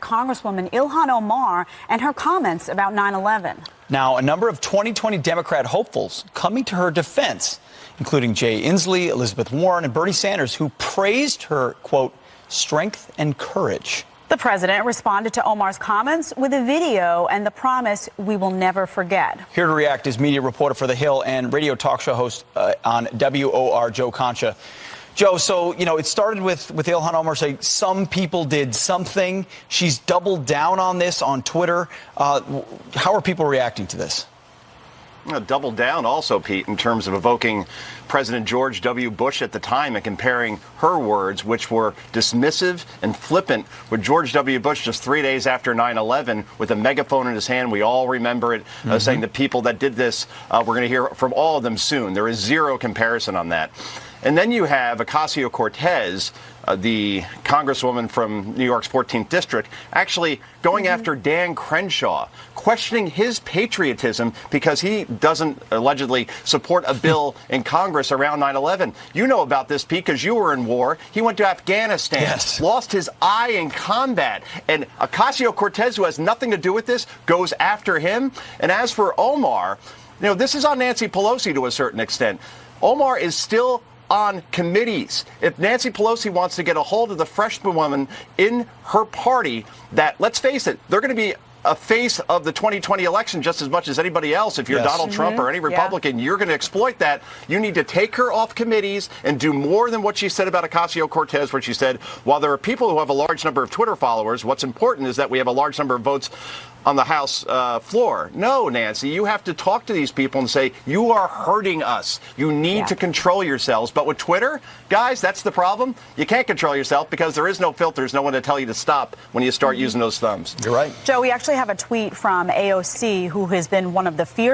Congresswoman Ilhan Omar and her comments about 9/11. Now, a number of 2020 Democrat hopefuls coming to her defense, including Jay Inslee, Elizabeth Warren, and Bernie Sanders, who praised her, quote, strength and courage. The president responded to Omar's comments with a video and the promise we will never forget. Here to react is media reporter for The Hill and radio talk show host on WOR, Joe Concha. Joe, so, it started with Ilhan Omar saying some people did something. She's doubled down on this on Twitter. How are people reacting to this? Double down also, Pete, in terms of evoking President George W. Bush at the time and comparing her words, which were dismissive and flippant, with George W. Bush just 3 days after 9/11 with a megaphone in his hand. We all remember it, saying the people that did this, we're going to hear from all of them soon. There is zero comparison on that. And then you have Ocasio-Cortez, the congresswoman from New York's 14th district, actually going after Dan Crenshaw, questioning his patriotism because he doesn't allegedly support a bill in Congress around 9/11. You know about this, Pete, because you were in war. He went to Afghanistan, yes, lost his eye in combat. And Ocasio-Cortez, who has nothing to do with this, goes after him. And as for Omar, this is on Nancy Pelosi to a certain extent. Omar is still on committees. If Nancy Pelosi wants to get a hold of the freshman woman in her party that, let's face it, they're going to be a face of the 2020 election just as much as anybody else. If you're Donald Trump or any Republican, you're going to exploit that. You need to take her off committees and do more than what she said about Ocasio-Cortez, where she said, while there are people who have a large number of Twitter followers, what's important is that we have a large number of votes on the House floor. No, Nancy, you have to talk to these people and say, you are hurting us. You need to control yourselves. But with Twitter, guys, that's the problem. You can't control yourself because there is no filters, no one to tell you to stop when you start using those thumbs. You're right. Joe, we actually have a tweet from AOC, who has been one of the fierce